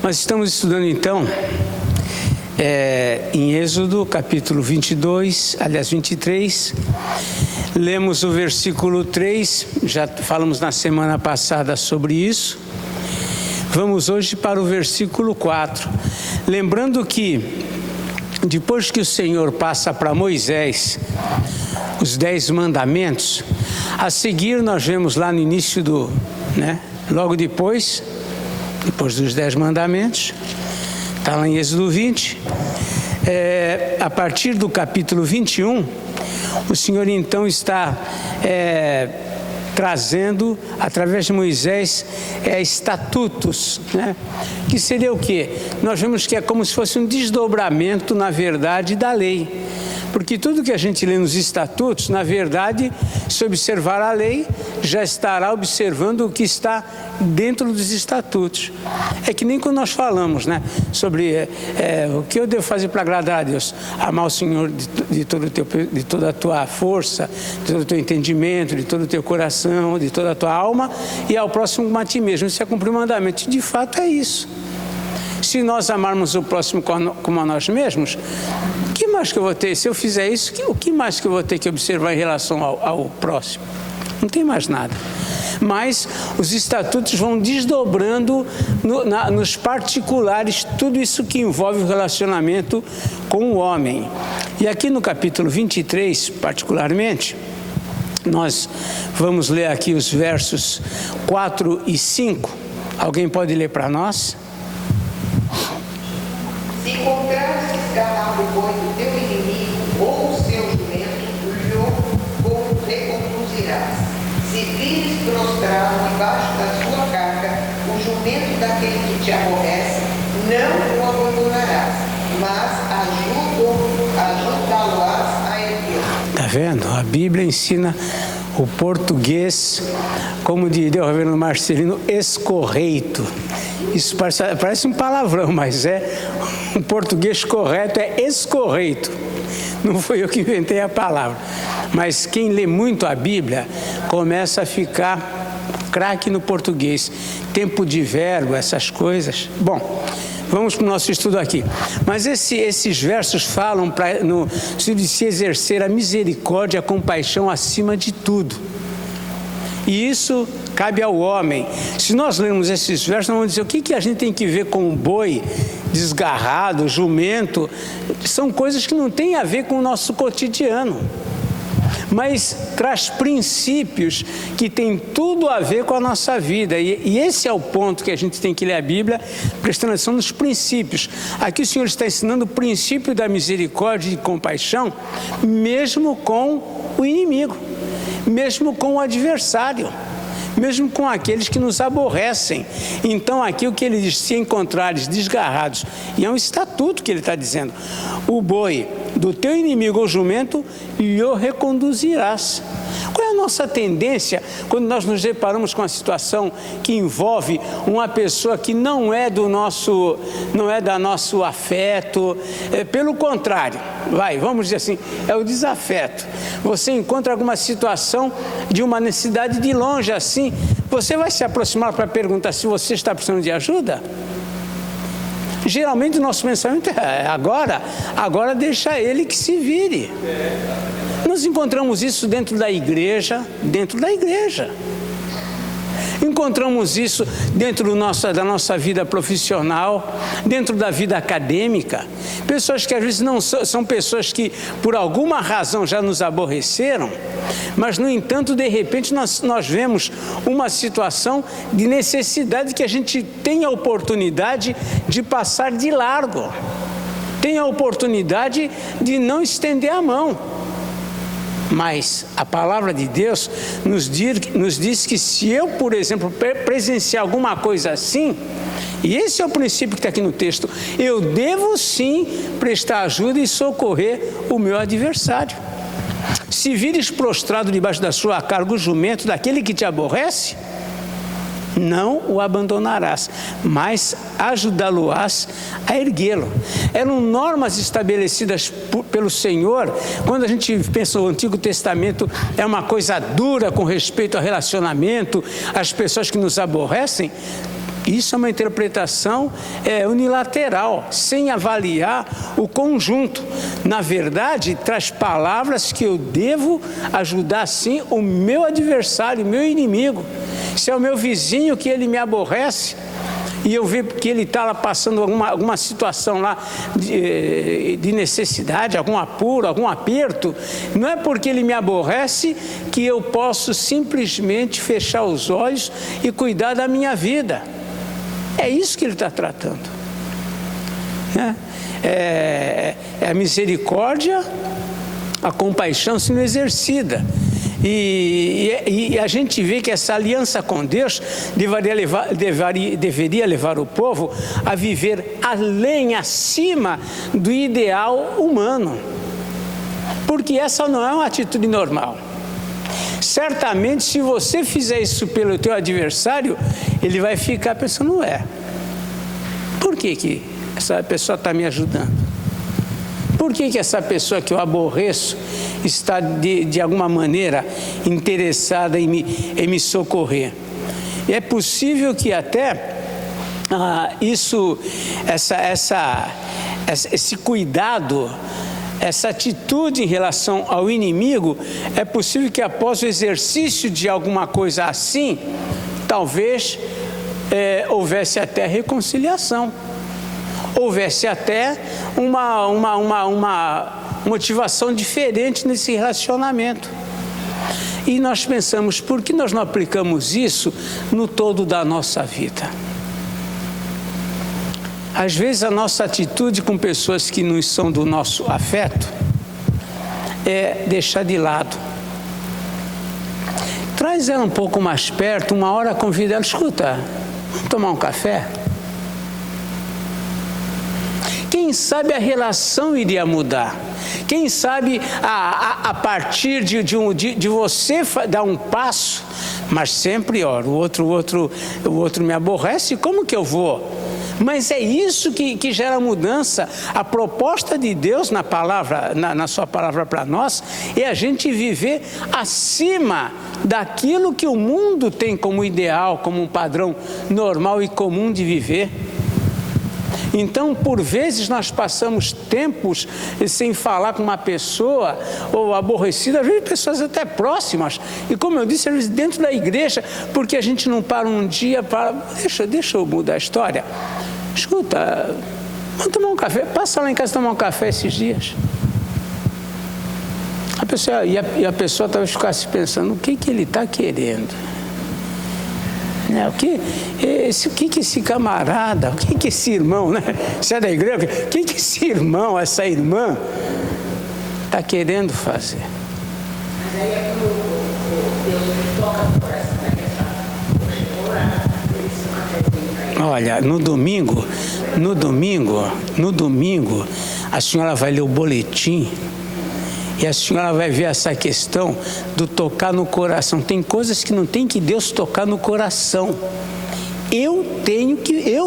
Nós estamos estudando então em Êxodo capítulo 23, lemos o versículo 3, já falamos na semana passada sobre isso. Vamos hoje para o versículo 4, lembrando que depois que o Senhor passa para Moisés os 10 mandamentos, a seguir nós vemos lá no início logo depois dos 10 mandamentos, está lá em Êxodo 20, a partir do capítulo 21, o Senhor então está trazendo, através de Moisés, estatutos, que seria o quê? Nós vemos que é como se fosse um desdobramento, na verdade, da lei. Porque tudo que a gente lê nos estatutos, na verdade, se observar a lei, já estará observando o que está dentro dos estatutos. É que nem quando nós falamos, sobre o que eu devo fazer para agradar a Deus. Amar o Senhor de toda a tua força, de todo o teu entendimento, de todo o teu coração, de toda a tua alma, e ao próximo como a ti mesmo. Isso é cumprir o mandamento. De fato é isso. Se nós amarmos o próximo como a nós mesmos, o que mais que eu vou ter? Se eu fizer isso, o que mais que eu vou ter que observar em relação ao próximo? Não tem mais nada. Mas os estatutos vão desdobrando nos particulares tudo isso que envolve o relacionamento com o homem. E aqui no capítulo 23, particularmente, nós vamos ler aqui os versos 4 e 5. Alguém pode ler para nós? Se encontrares desgarrado o boi do teu inimigo ou o seu jumento, o reconduzirás. Se vires prostrado debaixo da sua carga o jumento daquele que te aborrece, não o abandonarás, mas ajudá-lo-ás a erguer. Está vendo? A Bíblia ensina o português, como diria o reverendo Marcelino, escorreito. Isso parece um palavrão, mas o português correto é escorreito. Não foi eu que inventei a palavra. Mas quem lê muito a Bíblia começa a ficar craque no português. Tempo de verbo, essas coisas. Bom, vamos para o nosso estudo aqui. Mas esses versos falam de se exercer a misericórdia e a compaixão acima de tudo. E isso cabe ao homem. Se nós lermos esses versos, nós vamos dizer o que a gente tem que ver com um boi desgarrado, jumento. São coisas que não têm a ver com o nosso cotidiano, mas traz princípios que têm tudo a ver com a nossa vida. E esse é o ponto que a gente tem que ler a Bíblia, prestando atenção nos princípios. Aqui o Senhor está ensinando o princípio da misericórdia e compaixão, mesmo com o inimigo, mesmo com o adversário, mesmo com aqueles que nos aborrecem. Então aqui o que ele diz, se encontrares desgarrados, e é um estatuto que ele está dizendo, o boi do teu inimigo ou jumento, lhe o reconduzirás. Qual é a nossa tendência quando nós nos deparamos com uma situação que envolve uma pessoa que não é do nosso afeto? Pelo contrário, vamos dizer assim, é o desafeto. Você encontra alguma situação de uma necessidade de longe assim, você vai se aproximar para perguntar se você está precisando de ajuda? Geralmente o nosso pensamento é agora deixa ele que se vire. Nós encontramos isso dentro da igreja. Encontramos isso dentro da nossa vida profissional, dentro da vida acadêmica. Pessoas que às vezes não são pessoas que por alguma razão já nos aborreceram, mas no entanto de repente nós vemos uma situação de necessidade que a gente tem a oportunidade de passar de largo, tem a oportunidade de não estender a mão. Mas a palavra de Deus nos diz que se eu, por exemplo, presenciar alguma coisa assim, e esse é o princípio que está aqui no texto, eu devo sim prestar ajuda e socorrer o meu adversário. Se vires prostrado debaixo da sua carga o jumento daquele que te aborrece, não o abandonarás, mas ajudá-lo-ás a erguê-lo. Eram normas estabelecidas pelo Senhor. Quando a gente pensa no Antigo Testamento, é uma coisa dura com respeito ao relacionamento, às pessoas que nos aborrecem. Isso é uma interpretação unilateral, sem avaliar o conjunto. Na verdade, traz palavras que eu devo ajudar, sim, o meu adversário, o meu inimigo. Se é o meu vizinho que ele me aborrece, e eu vejo que ele está lá passando alguma situação lá de necessidade, algum apuro, algum aperto, não é porque ele me aborrece que eu posso simplesmente fechar os olhos e cuidar da minha vida. É isso que ele está tratando. É a misericórdia, a compaixão sendo exercida. E a gente vê que essa aliança com Deus deveria levar o povo a viver além, acima do ideal humano. Porque essa não é uma atitude normal. Certamente, se você fizer isso pelo teu adversário, ele vai ficar pensando, por que essa pessoa está me ajudando? Por que essa pessoa que eu aborreço está, de alguma maneira, interessada em me socorrer? E é possível que até esse cuidado, essa atitude em relação ao inimigo, é possível que após o exercício de alguma coisa assim, talvez houvesse até reconciliação, houvesse até uma motivação diferente nesse relacionamento. E nós pensamos, por que nós não aplicamos isso no todo da nossa vida? Às vezes a nossa atitude com pessoas que não são do nosso afeto é deixar de lado. Traz ela um pouco mais perto, uma hora convida ela, escuta, vamos tomar um café? Quem sabe a relação iria mudar. Quem sabe a partir de você dar um passo, mas sempre, o outro me aborrece, como que eu vou? Mas é isso que gera mudança. A proposta de Deus na palavra, na sua palavra para nós, é a gente viver acima daquilo que o mundo tem como ideal, como um padrão normal e comum de viver. Então, por vezes, nós passamos tempos sem falar com uma pessoa, ou aborrecida, às vezes pessoas até próximas, e como eu disse, às vezes dentro da igreja, porque a gente não para um dia para... Deixa eu mudar a história. Escuta, vamos tomar um café, passa lá em casa tomar um café esses dias. A pessoa talvez ficasse pensando, o que ele está querendo? O que esse camarada, o que esse irmão, né? Você é da igreja, o que esse irmão, essa irmã está querendo fazer? Mas aí é quando Deus me toca no coração, poxa, orar, esse cafezinho para ele. Olha, no domingo, a senhora vai ler o boletim e a senhora vai ver essa questão do tocar no coração. Tem coisas que não tem que Deus tocar no coração. Eu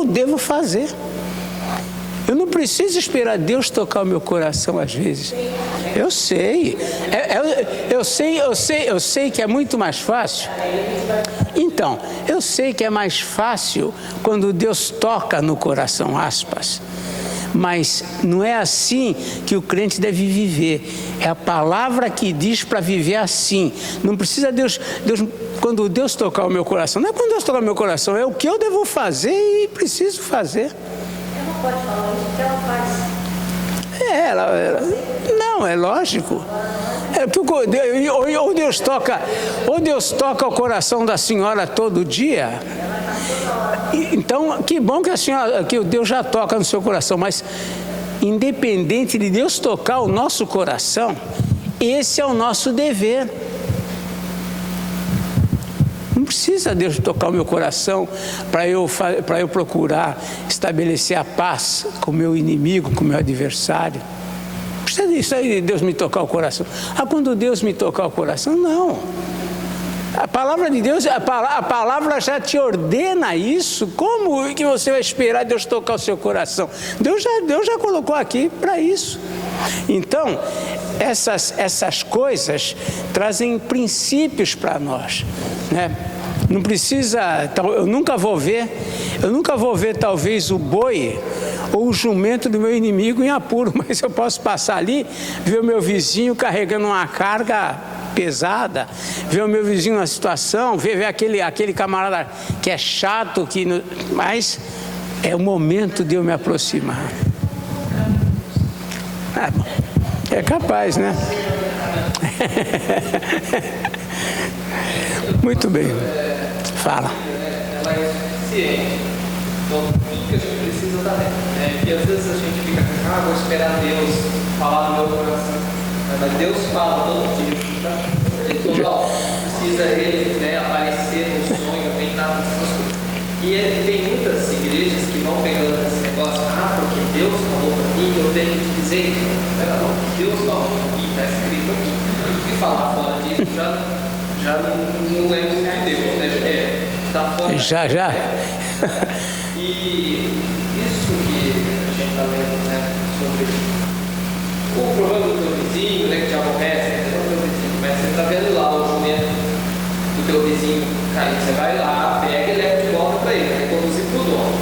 devo fazer. Eu não preciso esperar Deus tocar o meu coração às vezes. Eu sei. Eu sei que é muito mais fácil. Então, eu sei que é mais fácil quando Deus toca no coração, aspas. Mas não é assim que o crente deve viver. É a palavra que diz para viver assim. Não precisa Deus, quando Deus tocar o meu coração, não é quando Deus tocar o meu coração, é o que eu devo fazer e preciso fazer. Ela não pode falar isso, que ela faz. Não, é lógico. Ou Deus toca o coração da senhora todo dia. Então, que bom que Deus já toca no seu coração, mas independente de Deus tocar o nosso coração, esse é o nosso dever. Não precisa Deus tocar o meu coração para eu procurar estabelecer a paz com o meu inimigo, com o meu adversário. Não precisa disso aí, Deus me tocar o coração. Quando Deus me tocar o coração, não. A palavra de Deus, a palavra já te ordena isso. Como que você vai esperar Deus tocar o seu coração? Deus já colocou aqui para isso. Então, essas coisas trazem princípios para nós, né? Não precisa, eu nunca vou ver talvez o boi ou o jumento do meu inimigo em apuro, mas eu posso passar ali, ver o meu vizinho carregando uma carga pesada, ver o meu vizinho numa situação, ver aquele camarada que é chato, mas é o momento de eu me aproximar. É capaz, né? Muito bem. Fala. Ela é suficiente. Então, tudo que a gente precisa está dentro. Porque às vezes a gente fica, vou esperar Deus falar no meu coração. Mas Deus fala todo dia. Tá? Ele falou, precisa Ele aparecer no sonho, nem nada dessas coisas. E tem muitas igrejas que vão pegando esse negócio, porque Deus falou para mim, eu tenho que dizer isso. Não, Deus falou para mim, está escrito aqui. E falar fora disso já não é muito de Deus, né? Está fora. Já. E isso que a gente está vendo, né, sobre o problema do teu vizinho, né, que te aborrece, não é o teu vizinho, mas você está vendo lá o jumento do teu vizinho cair, você vai lá, pega e leva de volta para ele, vai conduzir para o dono.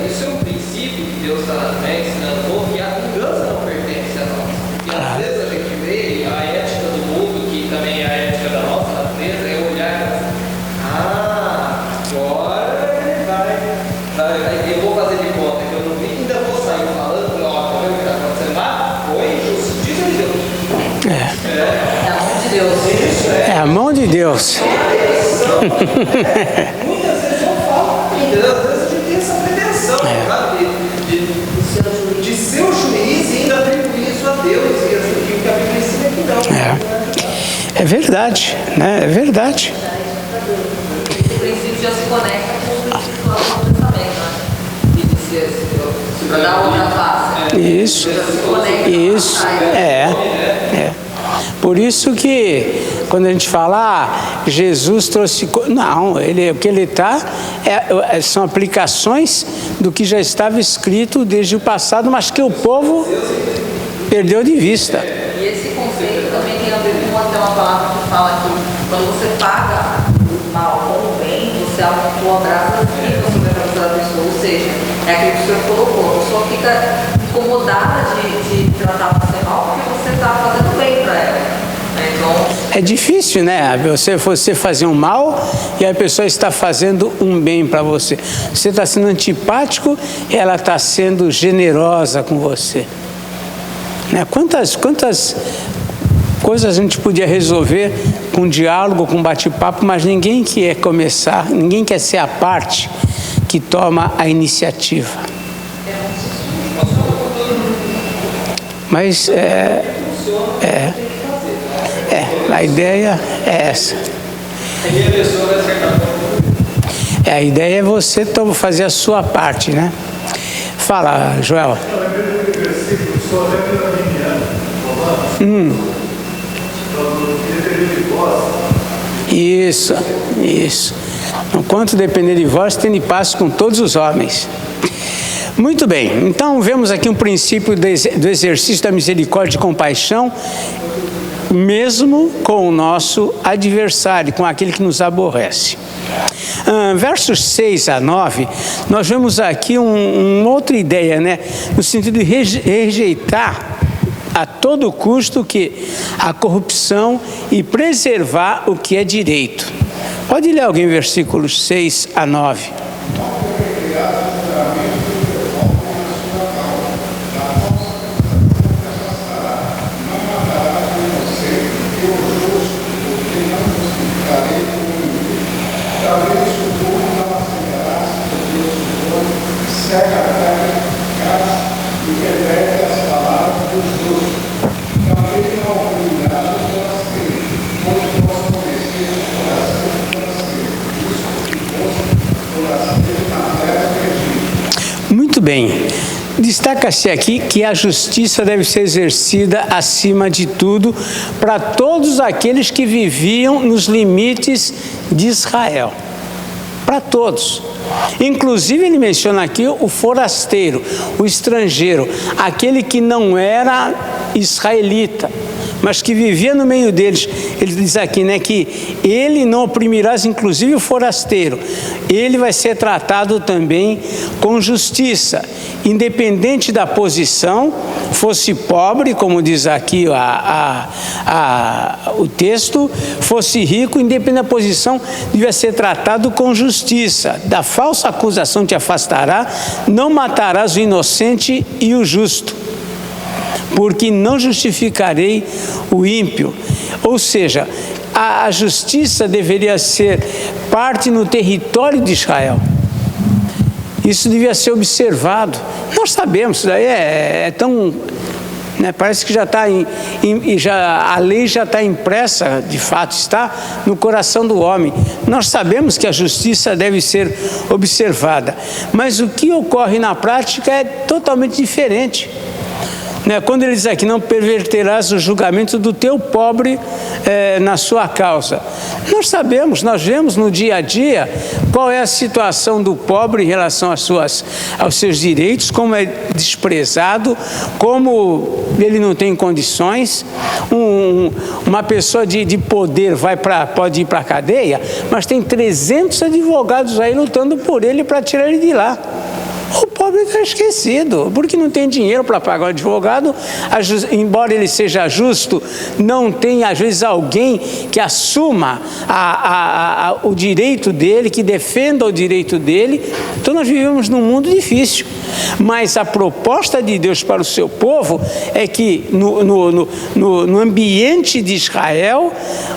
Isso é um princípio que Deus está ensinando o povo, que a vingança não pertence a nós. Porque às vezes a gente vê a ética do mundo, que também é a ética da nossa natureza, é olhar e falar assim, agora eu vou fazer de conta que eu não vi, ainda vou sair falando, tá vendo o que está acontecendo lá? Foi justiça de Deus. É a mão de Deus. Isso é a mão de Deus. Muitas vezes eu falo, entendeu? Às vezes a gente tem essa pretensão, sabe? De ser o juiz e ainda atribuir isso a Deus. E o que a Bíblia ensina é que não. É verdade, né? É verdade. Esse princípio já se conecta com o princípio do pensamento, né? E de se dar outra face. Isso. Por isso que quando a gente fala, Jesus trouxe... Não, o que ele está são aplicações do que já estava escrito desde o passado, mas que o povo perdeu de vista. E esse conceito também tem a ver com aquela palavra que fala que quando você paga o mal com o bem, você amontoa brasas vivas sobre a cabeça da pessoa. Ou seja, é aquilo que o senhor colocou. A pessoa fica incomodada de tratar você mal porque você está fazendo bem para ela. Então, é difícil, né? Você fazer um mal e a pessoa está fazendo um bem para você. Você está sendo antipático e ela está sendo generosa com você. Né? Quantas coisas a gente podia resolver com diálogo, com bate-papo, mas ninguém quer começar, ninguém quer ser a parte que toma a iniciativa. Mas a ideia é essa. A ideia é você fazer a sua parte, né? Fala, Joel. Isso. Enquanto depender de vós, tende paz com todos os homens. Muito bem, então vemos aqui um princípio do exercício da misericórdia e compaixão, mesmo com o nosso adversário, com aquele que nos aborrece. Versos 6 a 9, nós vemos aqui uma outra ideia, né? No sentido de rejeitar a todo custo a corrupção e preservar o que é direito. Pode ler alguém versículos 6 a 9. Muito bem, destaca-se aqui que a justiça deve ser exercida acima de tudo para todos aqueles que viviam nos limites de Israel, para todos. Inclusive ele menciona aqui o forasteiro, o estrangeiro, aquele que não era israelita, mas que vivia no meio deles. ele diz aqui, né, que ele não oprimirás inclusive o forasteiro. Ele vai ser tratado também com justiça, independente da posição, fosse pobre, como diz aqui o texto, fosse rico, independente da posição, devia ser tratado com justiça. Da falsa acusação te afastará, não matarás o inocente e o justo, porque não justificarei o ímpio. Ou seja, a justiça deveria ser parte no território de Israel. Isso devia ser observado. Nós sabemos, isso daí é tão... Né, parece que já está a lei já está impressa, de fato está no coração do homem. Nós sabemos que a justiça deve ser observada, mas o que ocorre na prática é totalmente diferente. Quando ele diz aqui, não perverterás o julgamento do teu pobre na sua causa. Nós sabemos, nós vemos no dia a dia qual é a situação do pobre em relação aos seus direitos, como é desprezado, como ele não tem condições. Uma pessoa de poder pode ir para a cadeia, mas tem 300 advogados aí lutando por ele para tirar ele de lá. O pobre está esquecido, porque não tem dinheiro para pagar o advogado, embora ele seja justo, não tem às vezes alguém que assuma o direito dele, que defenda o direito dele. Então nós vivemos num mundo difícil, mas a proposta de Deus para o seu povo é que no ambiente de Israel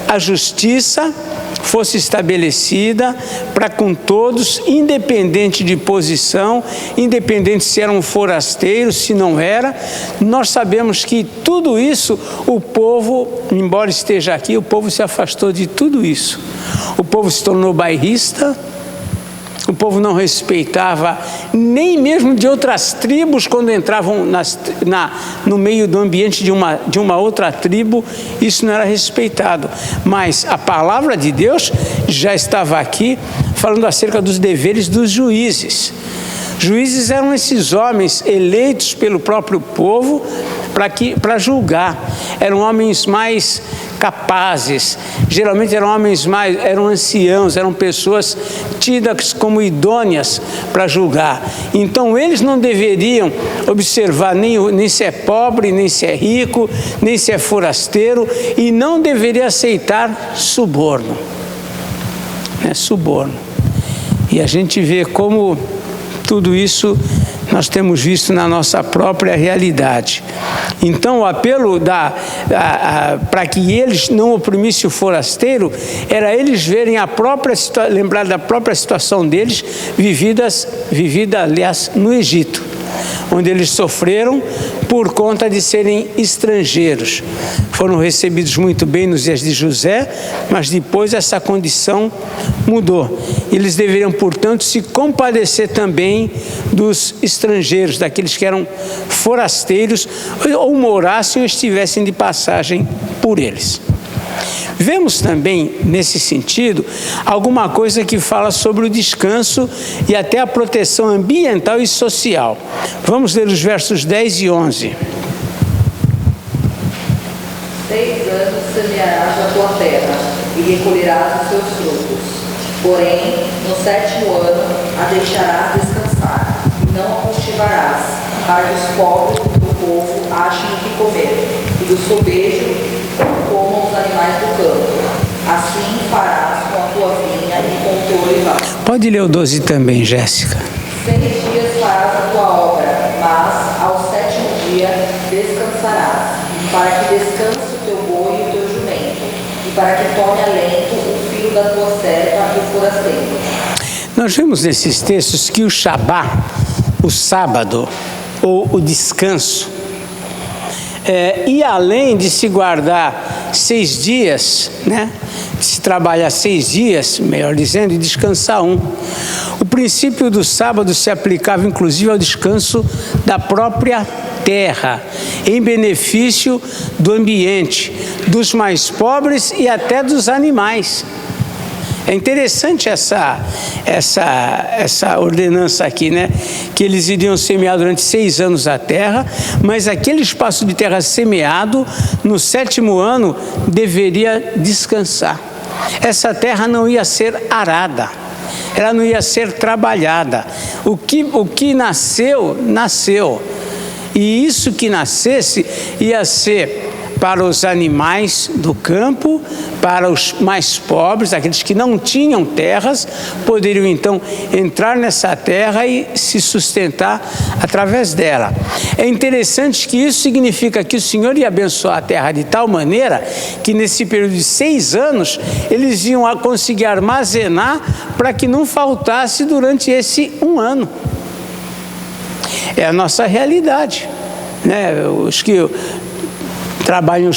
a justiça fosse estabelecida para com todos, independente de posição, independente se era um forasteiro, se não era. Nós sabemos que tudo isso, o povo, embora esteja aqui, o povo se afastou de tudo isso. O povo se tornou bairrista, o povo não respeitava nem mesmo de outras tribos quando entravam no meio do ambiente de uma outra tribo, isso não era respeitado. Mas a palavra de Deus já estava aqui falando acerca dos deveres dos juízes. Juízes eram esses homens eleitos pelo próprio povo para julgar. Eram homens mais capazes, geralmente eram anciãos, eram pessoas tidas como idôneas para julgar. Então eles não deveriam observar nem se é pobre, nem se é rico, nem se é forasteiro, e não deveria aceitar suborno. Suborno. E a gente vê como tudo isso nós temos visto na nossa própria realidade. Então o apelo para que eles não oprimissem o forasteiro era eles verem lembrar da própria situação deles vivida, aliás, no Egito, onde eles sofreram por conta de serem estrangeiros. Foram recebidos muito bem nos dias de José, mas depois essa condição mudou. Eles deveriam, portanto, se compadecer também dos estrangeiros, daqueles que eram forasteiros ou morassem ou estivessem de passagem por eles. Vemos também, nesse sentido, alguma coisa que fala sobre o descanso e até a proteção ambiental e social. Vamos ler os versos 10 e 11. 6 anos semearás a tua terra e recolherás os seus frutos. Porém, no 7º ano a deixarás descansar e não a cultivarás, para que os pobres do teu povo achem o que comer, e do sobejo comam os animais do campo. Assim farás com a tua vinha e com o teu olivar. Pode ler o 12 também, Jéssica. 6 dias farás a tua obra, mas ao 7º dia descansarás, para que descanse o teu boi e o teu jumento, e para que tome alento o filho da tua serva e o forasteiro. Nós vemos nesses textos que o Shabá, o sábado, ou o descanso, e além de se guardar 6 dias, de se trabalhar 6 dias, melhor dizendo, e descansar 1. O princípio do sábado se aplicava inclusive ao descanso da própria terra, em benefício do ambiente, dos mais pobres e até dos animais. É interessante essa ordenança aqui, né? Que eles iriam semear durante 6 anos a terra, mas aquele espaço de terra semeado, no 7º ano, deveria descansar. Essa terra não ia ser arada, ela não ia ser trabalhada. O que nasceu, nasceu. E isso que nascesse ia ser para os animais do campo, para os mais pobres, aqueles que não tinham terras, poderiam então entrar nessa terra e se sustentar através dela. É interessante que isso significa que o Senhor ia abençoar a terra de tal maneira que nesse período de 6 anos eles iam conseguir armazenar para que não faltasse durante esse 1 ano. É a nossa realidade, né? Os que trabalha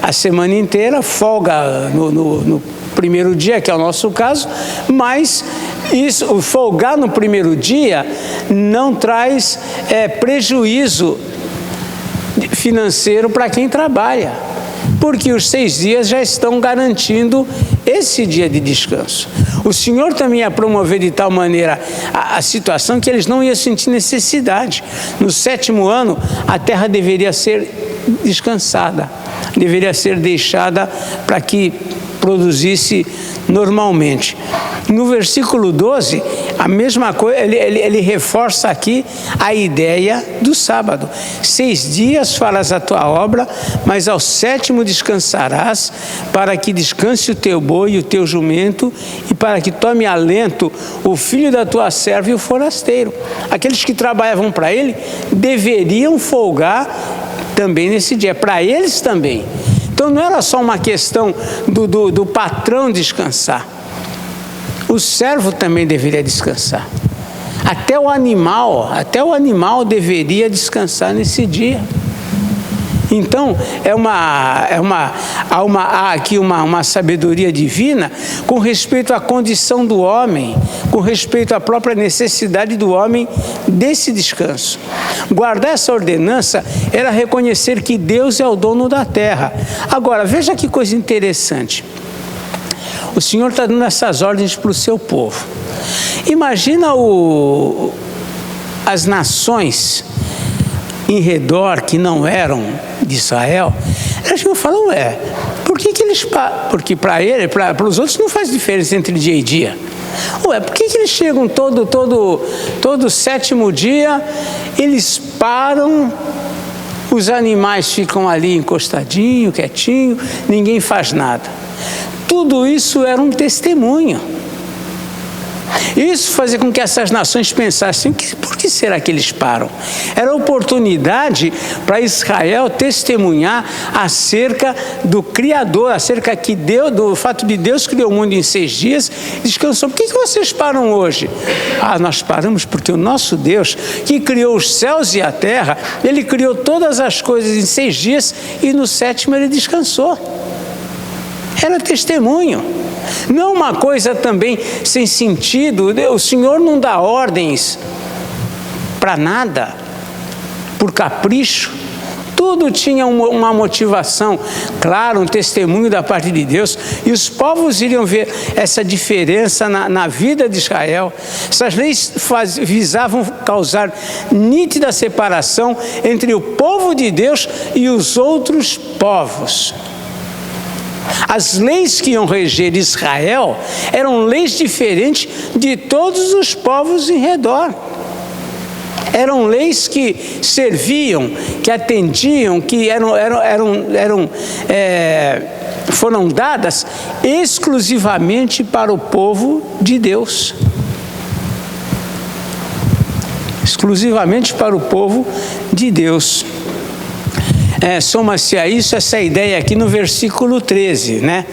a semana inteira, folga no primeiro dia, que é o nosso caso, mas o folgar no primeiro dia não traz prejuízo financeiro para quem trabalha, porque os 6 dias já estão garantindo esse dia de descanso. O Senhor também ia promover de tal maneira a situação que eles não iam sentir necessidade. No 7º ano, a terra deveria ser descansada, deveria ser deixada para que produzisse normalmente. No versículo 12, a mesma coisa, ele reforça aqui a ideia do sábado. 6 dias farás a tua obra, mas ao 7º descansarás, para que descanse o teu boi e o teu jumento, e para que tome alento o filho da tua serva e o forasteiro. Aqueles que trabalhavam para ele deveriam folgar também nesse dia, para eles também. Então não era só uma questão do patrão descansar. O servo também deveria descansar. Até o animal deveria descansar nesse dia. Então, há aqui uma sabedoria divina com respeito à condição do homem, com respeito à própria necessidade do homem desse descanso. Guardar essa ordenança era reconhecer que Deus é o dono da terra. Agora, veja que coisa interessante. O Senhor está dando essas ordens para o seu povo. Imagina as nações em redor que não eram de Israel, eles vão falar, por que eles... Porque para os outros não faz diferença entre dia e dia. Por que eles chegam todo 7º dia, eles param, os animais ficam ali encostadinho, quietinho, ninguém faz nada. Tudo isso era um testemunho. Isso fazia com que essas nações pensassem, por que será que eles param? Era oportunidade para Israel testemunhar acerca do Criador, acerca do fato de Deus criou o mundo em 6 dias e descansou. Por que vocês param hoje? Nós paramos porque o nosso Deus, que criou os céus e a terra, Ele criou todas as coisas em 6 dias e no 7º Ele descansou. Era testemunho. Não uma coisa também sem sentido. O Senhor não dá ordens para nada, por capricho. Tudo tinha uma motivação, claro, um testemunho da parte de Deus. E os povos iriam ver essa diferença na vida de Israel. Essas leis visavam causar nítida separação entre o povo de Deus e os outros povos. As leis que iam reger Israel eram leis diferentes de todos os povos em redor. Eram leis que serviam, que atendiam, que foram dadas exclusivamente para o povo de Deus. Exclusivamente para o povo de Deus. Soma-se a isso essa ideia aqui no versículo 13, né?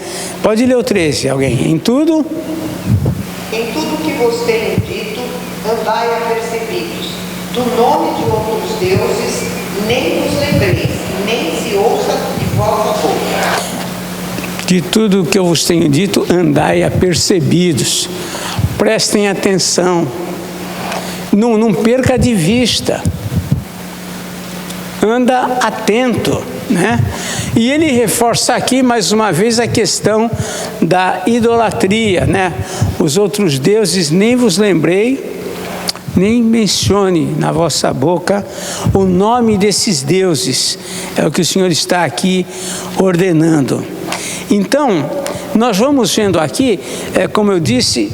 Pode ler o 13, alguém? Em tudo que vos tenho dito, andai apercebidos. Do nome de outros deuses, nem vos lembreis, nem se ouça de vossa boca. De tudo que eu vos tenho dito, andai apercebidos. Prestem atenção. Não perca de vista. Anda atento, né? E ele reforça aqui mais uma vez a questão da idolatria, né? Os outros deuses nem vos lembrei, nem mencione na vossa boca o nome desses deuses. É o que o Senhor está aqui ordenando. Então, nós vamos vendo aqui, como eu disse,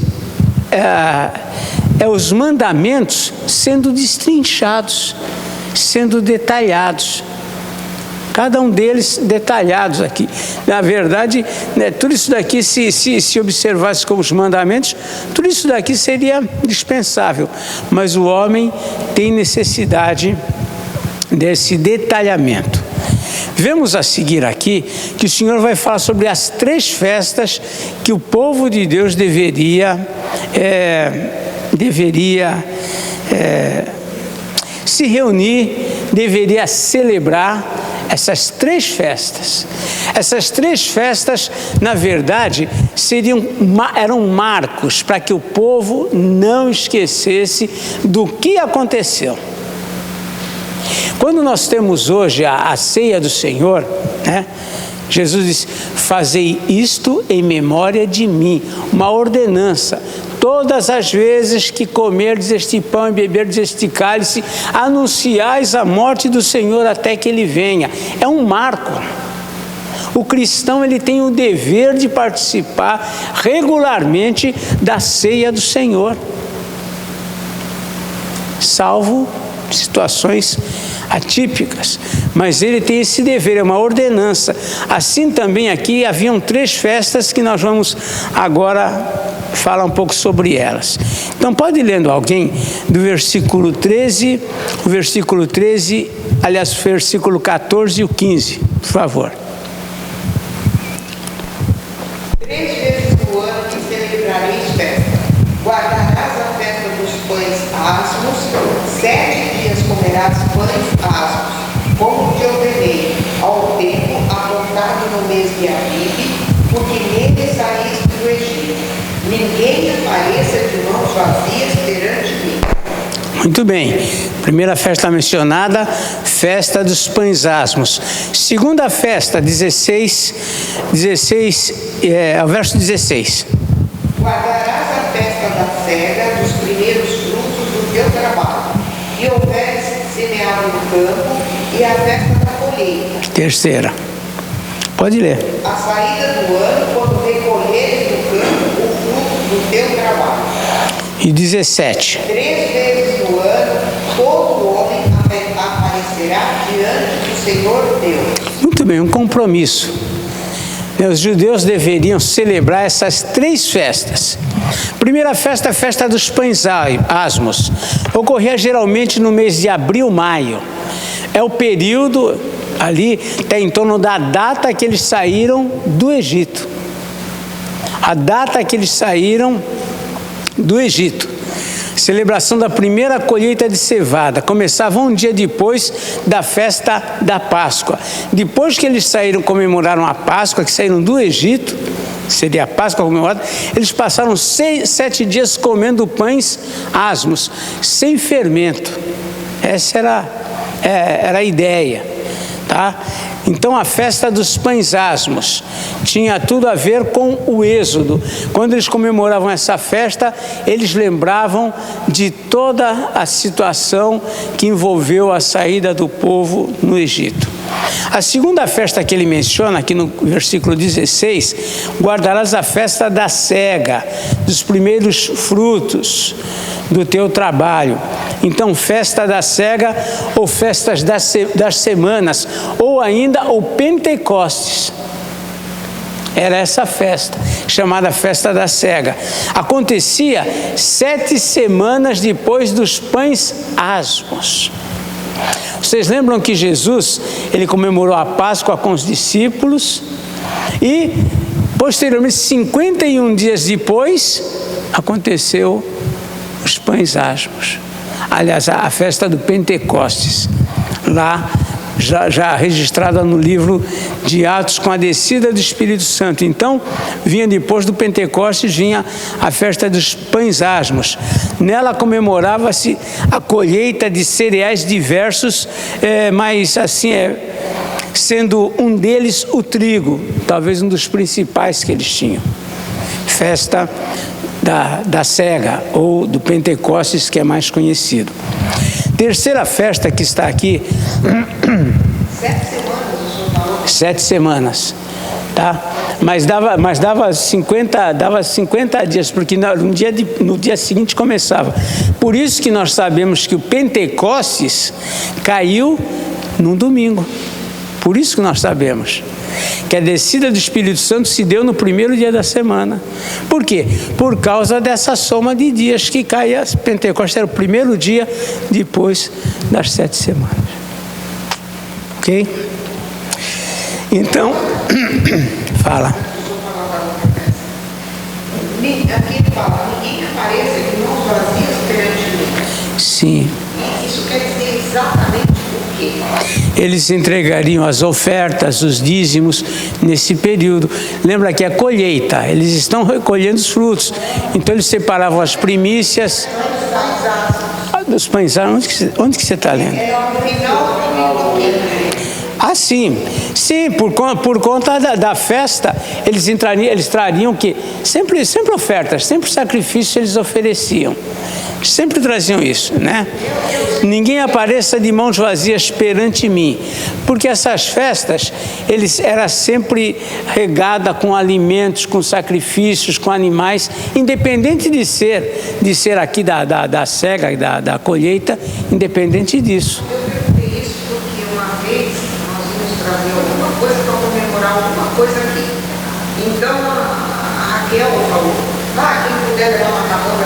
os mandamentos sendo destrinchados, sendo detalhados. Cada um deles detalhados aqui. Na verdade, né, tudo isso daqui, se observasse como os mandamentos, tudo isso daqui seria dispensável. Mas o homem tem necessidade desse detalhamento. Vemos a seguir aqui que o Senhor vai falar sobre as 3 festas que o povo de Deus deveria se reunir, deveria celebrar essas 3 festas. Essas 3 festas, na verdade, eram marcos para que o povo não esquecesse do que aconteceu. Quando nós temos hoje a ceia do Senhor, né? Jesus diz: fazei isto em memória de mim, uma ordenança. Todas as vezes que comerdes este pão e beberdes este cálice, anunciais a morte do Senhor até que Ele venha. É um marco. O cristão, ele tem o dever de participar regularmente da ceia do Senhor, salvo situações atípicas, mas ele tem esse dever, é uma ordenança. Assim também aqui haviam 3 festas que nós vamos agora falar um pouco sobre elas. Então pode ir lendo alguém do versículo 13, o versículo 13, aliás, versículo 14 e o 15, por favor. 3 vezes no ano que celebrareis festa. Guardarás a festa dos pães asmos, 7 dias comerás pães asmos, como te ordenei, ao tempo apontado no mês de Abibe, porque nele saíste do Egito. Ninguém te pareça de mãos vazias perante mim. Muito bem. Primeira festa mencionada, festa dos pães asmos. Segunda festa, o verso 16. Guardarás a festa da cega dos primeiros frutos do teu trabalho, e houveres semeado no campo, e a festa da colheita. Terceira. Pode ler. A saída do ano, quando recolheres do campo o fruto do teu trabalho. E 17. 3 vezes no ano, todo homem aparecerá diante do Senhor Deus. Muito bem, um compromisso. Os judeus deveriam celebrar essas 3 festas. Primeira festa, a festa dos pães asmos. Ocorria geralmente no mês de abril, maio. É o período ali, até em torno da data que eles saíram do Egito. A data que eles saíram do Egito. Celebração da primeira colheita de cevada. Começava um dia depois da festa da Páscoa. Depois que eles comemoraram a Páscoa, que saíram do Egito, seria a Páscoa comemorada, eles passaram 7 dias comendo pães asmos, sem fermento. Essa era a ideia, tá? Então a festa dos pães asmos tinha tudo a ver com o êxodo. Quando eles comemoravam essa festa, eles lembravam de toda a situação que envolveu a saída do povo no Egito. A segunda festa que ele menciona aqui no versículo 16, guardarás a festa da cega, dos primeiros frutos do teu trabalho. Então, festa da cega ou festas das semanas, ou ainda o Pentecostes. Era essa festa, chamada festa da cega. Acontecia 7 semanas depois dos pães asmos. Vocês lembram que Jesus, ele comemorou a Páscoa com os discípulos e, posteriormente, 51 dias depois, aconteceu os pães asmos. Aliás, a festa do Pentecostes, lá já registrada no livro de Atos, com a descida do Espírito Santo. Então, vinha depois do Pentecostes, vinha a festa dos pães asmos. Nela comemorava-se a colheita de cereais diversos, mas assim, sendo um deles o talvez um dos principais que eles tinham. Festa da Cega, ou do Pentecostes, que é mais conhecido. Terceira festa que está aqui, 7 semanas, o senhor falou? 7 semanas, tá? Mas dava 50 dias, porque no dia seguinte começava. Por isso que nós sabemos que o Pentecostes caiu num domingo. Por isso que nós sabemos que a descida do Espírito Santo se deu no primeiro dia da semana. Por quê? Por causa dessa soma de dias que caía. Pentecostes era o primeiro dia depois das 7 semanas. Ok? Então, fala. Aqui ele fala, ninguém que apareça de mãos vazias perante mim. Sim. E isso quer dizer exatamente o quê? Eles entregariam as ofertas, os dízimos nesse período. Lembra que é a colheita, eles estão recolhendo os frutos. Então eles separavam as primícias dos pães. Onde que você está lendo? É o final do domingo. Ah, sim, por conta da festa, eles trariam o quê? Sempre ofertas, sempre sacrifícios eles ofereciam. Sempre traziam isso, né? Ninguém apareça de mãos vazias perante mim, porque essas festas, era sempre regada com alimentos, com sacrifícios, com animais, independente de ser aqui da cega e da colheita, independente disso. Eu perguntei isso porque uma vez nós íamos trazer alguma coisa para comemorar alguma coisa aqui. Então a Raquel falou, quem puder levar macarrão,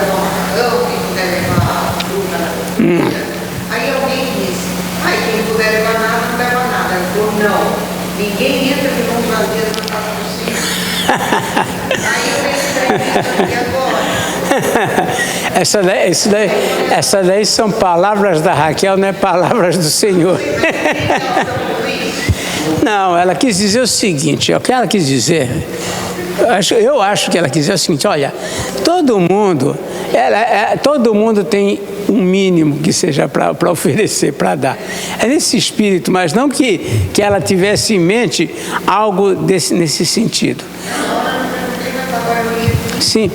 quem puder levar fruta. Aí alguém disse, quem puder levar nada, não leva nada. Ele falou, não, ninguém entra de mãos vazias na casa do Senhor. Aí eu pensei, e agora? Essa daí são palavras da Raquel, não é palavras do Senhor. Não, ela quis dizer o seguinte, o que ela quis dizer, eu acho que ela quis dizer o seguinte, olha, todo mundo tem um mínimo que seja para oferecer, para dar. É nesse espírito, mas não que ela tivesse em mente algo nesse sentido. Sim.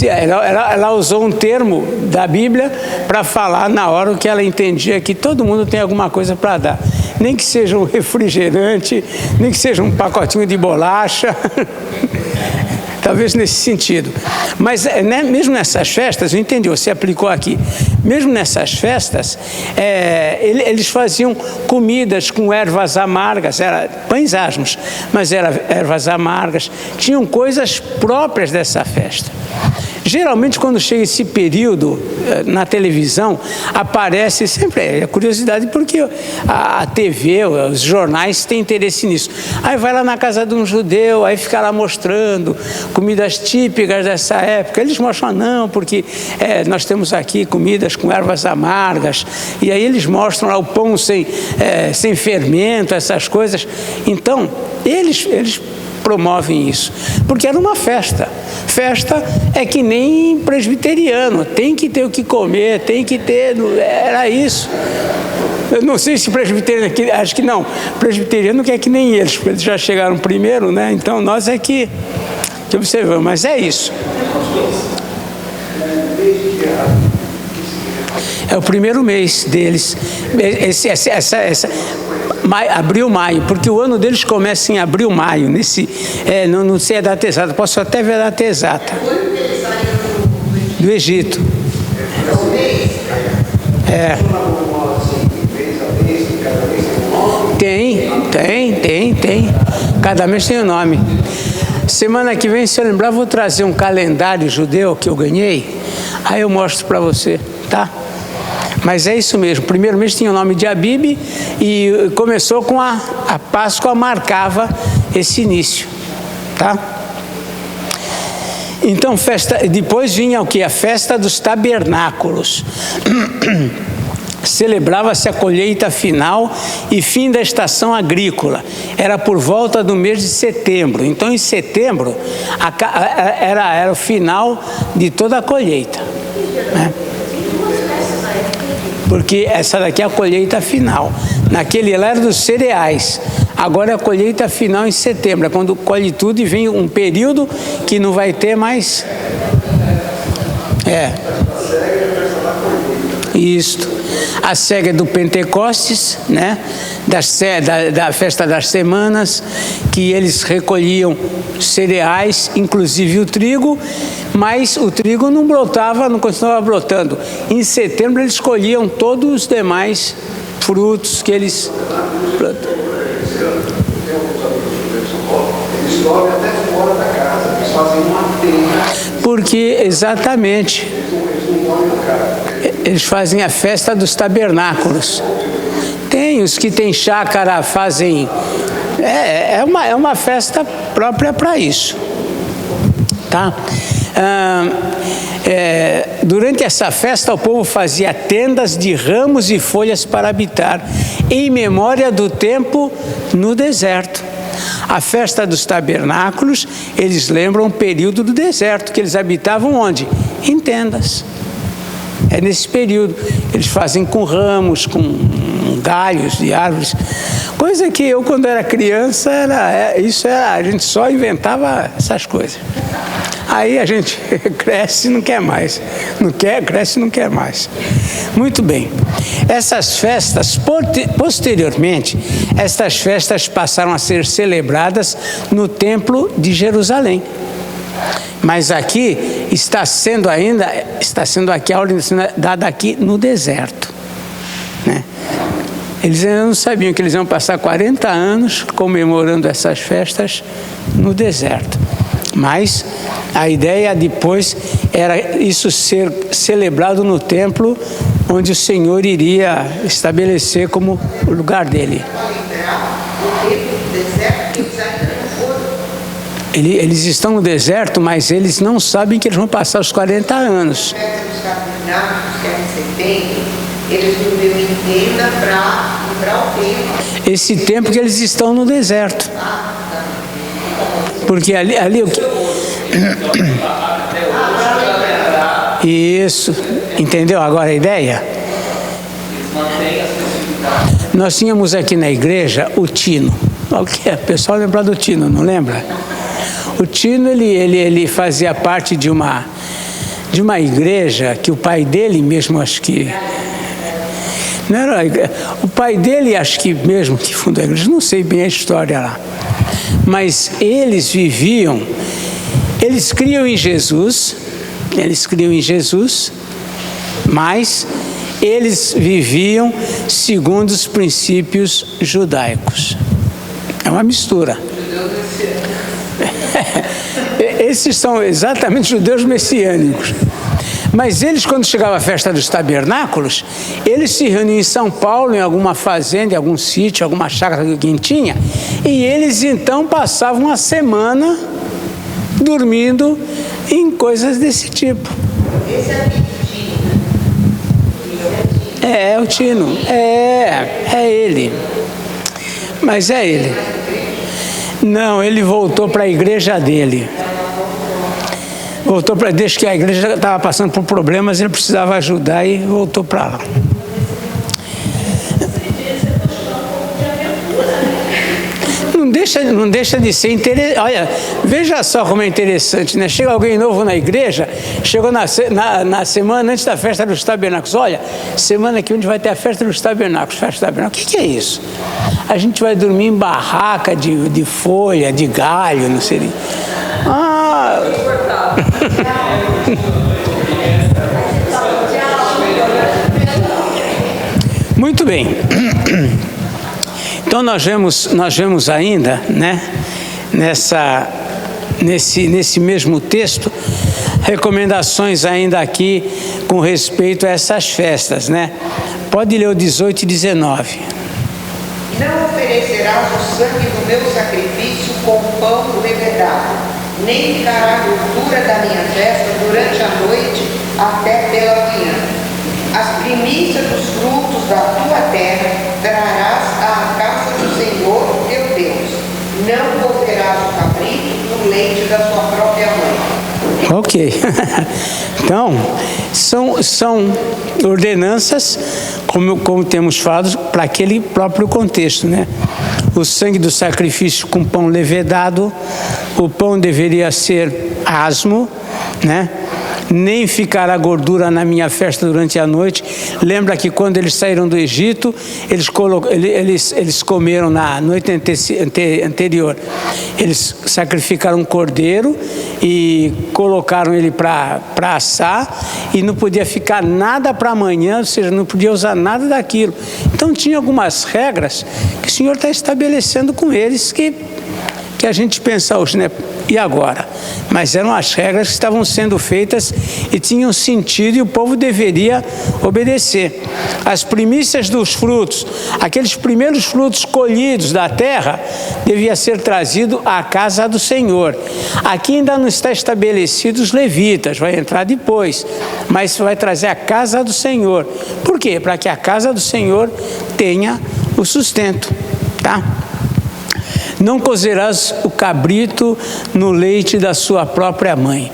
Ela usou um termo da Bíblia para falar na hora o que ela entendia, que todo mundo tem alguma coisa para dar. Nem que seja um refrigerante, nem que seja um pacotinho de bolacha. Talvez nesse sentido. Mas mesmo nessas festas, eu entendi, você aplicou aqui. Mesmo nessas festas, eles faziam comidas com ervas amargas, pães asmos, mas eram ervas amargas, tinham coisas próprias dessa festa. Geralmente, quando chega esse período na televisão, aparece sempre, é curiosidade, porque a TV, os jornais têm interesse nisso. Aí vai lá na casa de um judeu, aí fica lá mostrando comidas típicas dessa época. Eles mostram, não, porque nós temos aqui comidas com ervas amargas, e aí eles mostram lá o pão sem fermento, essas coisas. Então, eles promovem isso, porque era uma festa. Festa é que nem presbiteriano, tem que ter o que comer, tem que ter, era isso. Eu não sei se presbiteriano, acho que não, presbiteriano que é que nem eles, porque eles já chegaram primeiro, né? Então nós é que observamos, mas é isso. É o primeiro mês deles, abril, maio, porque o ano deles começa em abril, maio, não sei a data exata, posso até ver a data exata. Do Egito. Tem. Cada mês tem um nome. Semana que vem, se eu lembrar, vou trazer um calendário judeu que eu ganhei, aí eu mostro para você, tá? Mas é isso mesmo, o primeiro mês tinha o nome de Abib e começou com a Páscoa, marcava esse início, tá? Então, depois vinha o que? A festa dos tabernáculos. Celebrava-se a colheita final e fim da estação agrícola. Era por volta do mês de setembro. Então, em setembro, era o final de toda a colheita, né? Porque essa daqui é a colheita final. Naquele lá era dos cereais. Agora a colheita final em setembro, é quando colhe tudo e vem um período que não vai ter mais. Isto. A cega do Pentecostes, né? Da festa das semanas, que eles recolhiam cereais, inclusive o trigo, mas o trigo não brotava, não continuava brotando. Em setembro eles colhiam todos os demais frutos que eles plantam. Eles dormem até fora da casa, eles fazem uma tenda. Porque, exatamente, eles fazem a festa dos tabernáculos. Tem os que têm chácara, fazem... É uma festa própria para isso. Tá? Durante essa festa, o povo fazia tendas de ramos e folhas para habitar, em memória do tempo no deserto. A festa dos tabernáculos, eles lembram o período do deserto, que eles habitavam onde? Em tendas. É nesse período. Eles fazem com ramos, com galhos de árvores. Coisa que eu, quando era criança, a gente só inventava essas coisas. Aí a gente cresce e não quer mais. Cresce e não quer mais. Muito bem. Essas festas, posteriormente, estas festas passaram a ser celebradas no Templo de Jerusalém. Mas aqui está sendo aqui a ordem dada aqui no deserto, né? Eles ainda não sabiam que eles iam passar 40 anos comemorando essas festas no deserto. Mas a ideia depois era isso ser celebrado no templo, onde o Senhor iria estabelecer como o lugar dele. Eles estão no deserto, mas eles não sabem que eles vão passar os 40 anos. Eles dormiam em tenda para o tempo. Esse tempo que eles estão no deserto. Porque ali o que... Isso. Entendeu agora a ideia? Nós tínhamos aqui na igreja o tino. O pessoal lembra do tino, não lembra? O tino, ele fazia parte de uma igreja que o pai dele mesmo, acho que... Não era, o pai dele, acho que mesmo que fundou a igreja, não sei bem a história lá. Mas eles criam em Jesus, mas eles viviam segundo os princípios judaicos. É uma mistura. Esses são exatamente judeus messiânicos. Mas eles, quando chegava a festa dos tabernáculos, eles se reuniam em São Paulo, em alguma fazenda, em algum sítio, alguma chácara que alguém tinha, e eles então passavam uma semana dormindo em coisas desse tipo. Esse é o tino. É o tino. É ele. Mas é ele. Não, ele voltou para a igreja dele. Desde que a igreja estava passando por problemas, ele precisava ajudar e voltou para lá. Não deixa de ser interessante. Olha, veja só como é interessante, né? Chega alguém novo na igreja, chegou na semana antes da festa dos tabernáculos. Olha, semana que a gente vai ter a festa dos tabernáculos. Festa dos tabernáculos. O que é isso? A gente vai dormir em barraca de folha, de galho, não sei. Muito bem. Então nós vemos ainda, né, nesse mesmo texto, recomendações ainda aqui com respeito a essas festas, né? Pode ler o 18 e 19. Não oferecerás o sangue do meu sacrifício com pão levedado, nem ficará a gordura da minha festa durante a noite até pela manhã. As primícias dos frutos da tua terra trarás à casa do Senhor teu Deus. Não comerás o cabrito no leite da sua própria mãe. Ok. Então, são ordenanças, como temos falado, para aquele próprio contexto, né? o sangue do sacrifício com pão levedado. O pão deveria ser asmo, né? Nem ficará gordura na minha festa durante a noite. Lembra que quando eles saíram do Egito, eles comeram na noite anterior. Eles sacrificaram um cordeiro e colocaram ele para assar, e não podia ficar nada para amanhã, ou seja, não podia usar nada daquilo. Então tinha algumas regras que o Senhor está estabelecendo com eles que a gente pensa hoje, né? E agora? Mas eram as regras que estavam sendo feitas e tinham sentido, e o povo deveria obedecer. As primícias dos frutos, aqueles primeiros frutos colhidos da terra, devia ser trazido à casa do Senhor. Aqui ainda não está estabelecido os levitas, vai entrar depois, mas vai trazer a casa do Senhor. Por quê? Para que a casa do Senhor tenha o sustento, tá? Não cozerás o cabrito no leite da sua própria mãe.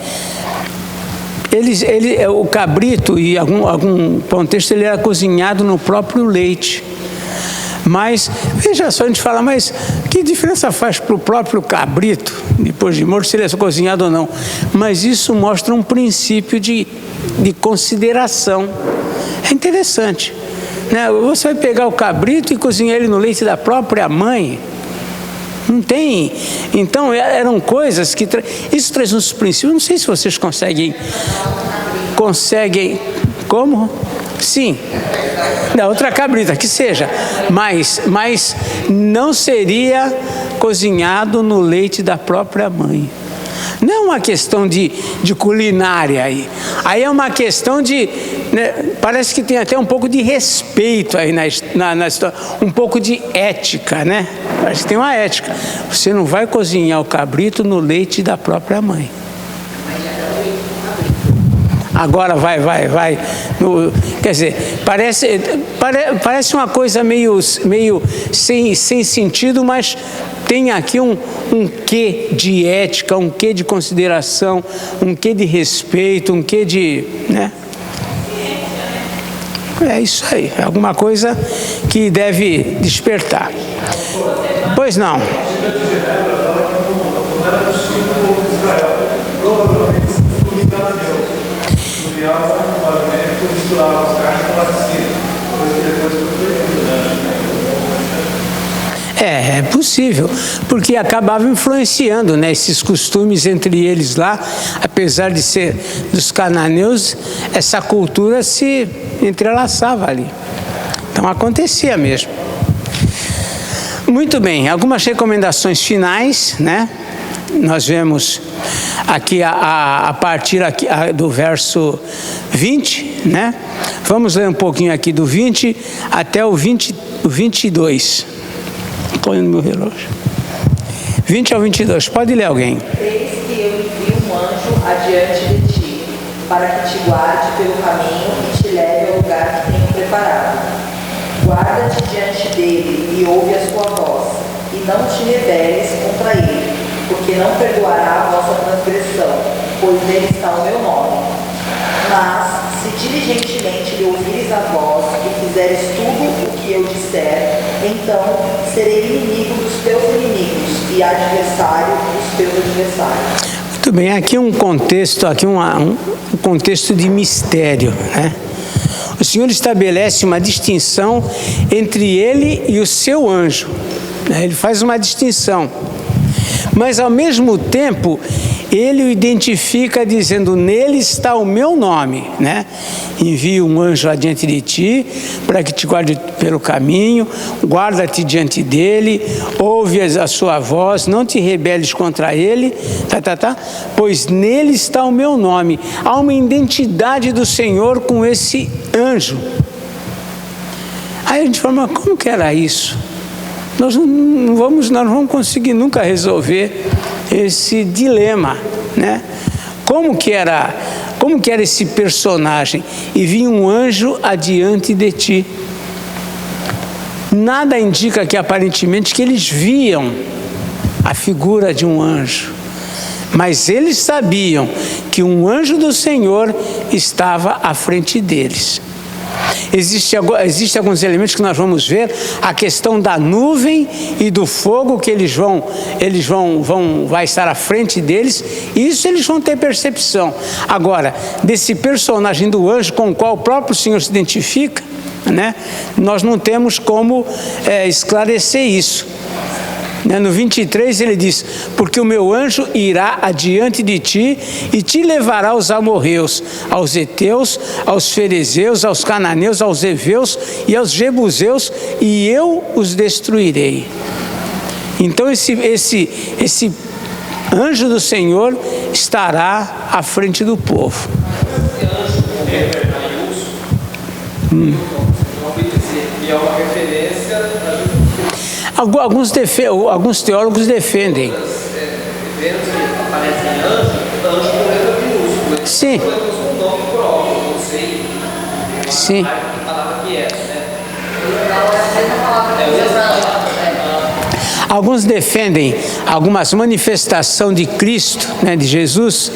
O cabrito, e algum contexto, ele era cozinhado no próprio leite. Mas, veja só, a gente fala, mas que diferença faz para o próprio cabrito, depois de morto, se ele é cozinhado ou não? Mas isso mostra um princípio de consideração. É interessante, né? Você vai pegar o cabrito e cozinhar ele no leite da própria mãe? Não tem. Então eram coisas que isso traz uns princípios. Não sei se vocês conseguem. Como? Sim. Da outra cabrita, que seja. Mas não seria cozinhado no leite da própria mãe. Não é uma questão de culinária aí. Aí é uma questão de, né, parece que tem até um pouco de respeito aí na história, um pouco de ética, né? Parece que tem uma ética. Você não vai cozinhar o cabrito no leite da própria mãe. Agora vai. Quer dizer, parece uma coisa meio sem sentido, mas tem aqui um quê de ética, um quê de consideração, um quê de respeito, um quê de, né? É isso aí, é alguma coisa que deve despertar. Pois não. É possível, porque acabava influenciando, né, esses costumes entre eles lá, apesar de ser dos cananeus, essa cultura se entrelaçava ali. Então acontecia mesmo. Muito bem, algumas recomendações finais, né? Nós vemos aqui a partir do verso 20, né? Vamos ler um pouquinho aqui do 20 até o 22. Estou indo no meu relógio. 20 ao 22, pode ler alguém. Eis que eu envio um anjo adiante de ti, para que te guarde pelo caminho e te leve ao lugar que tenho preparado. Guarda-te diante dele e ouve a sua voz, e não te rebeles contra ele, porque não perdoará a vossa transgressão, pois nele está o meu nome. Mas, se diligentemente lhe ouvires a voz e fizeres tudo o que eu disser, então serei inimigo dos teus inimigos e adversário dos teus adversários. Muito bem, aqui um contexto, um contexto de mistério, né? O Senhor estabelece uma distinção entre ele e o seu anjo, né? Ele faz uma distinção, mas ao mesmo tempo ele o identifica dizendo: nele está o meu nome, né? Envio um anjo adiante de ti para que te guarde pelo caminho, guarda-te diante dele, ouve a sua voz, não te rebeles contra ele, pois nele está o meu nome. Há uma identidade do Senhor com esse anjo. Aí a gente fala: mas como que era isso? Nós não vamos conseguir nunca resolver esse dilema, né? Como que era esse personagem? E vinha um anjo adiante de ti. Nada indica que aparentemente que eles viam a figura de um anjo, mas eles sabiam que um anjo do Senhor estava à frente deles. Existem alguns elementos que nós vamos ver, a questão da nuvem e do fogo, que vai estar à frente deles, e isso eles vão ter percepção. Agora, desse personagem do anjo com o qual o próprio Senhor se identifica, né, nós não temos como esclarecer isso. No 23 ele diz: porque o meu anjo irá adiante de ti e te levará aos amorreus, aos heteus, aos ferezeus, aos cananeus, aos heveus e aos jebuseus, e eu os destruirei. Então esse anjo do Senhor estará à frente do povo. É uma referência a Alguns teólogos defendem. eventos que aparecem anjo com letra minúscula. Sim. Com nome próprio, não sei. Sim. A palavra que é, né? Alguns defendem algumas manifestações de Cristo, né, de Jesus,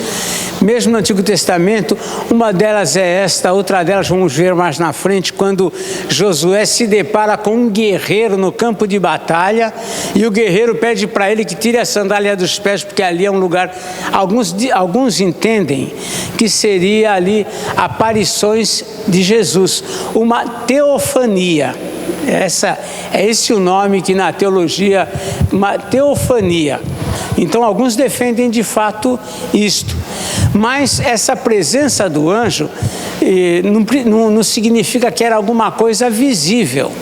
mesmo no Antigo Testamento. Uma delas é esta, outra delas vamos ver mais na frente, quando Josué se depara com um guerreiro no campo de batalha, e o guerreiro pede para ele que tire a sandália dos pés, porque ali é um lugar. Alguns entendem que seria ali aparições de Jesus, uma teofania. É esse o nome que na teologia, uma teofania. Então alguns defendem de fato isto, mas essa presença do anjo não significa que era alguma coisa visível.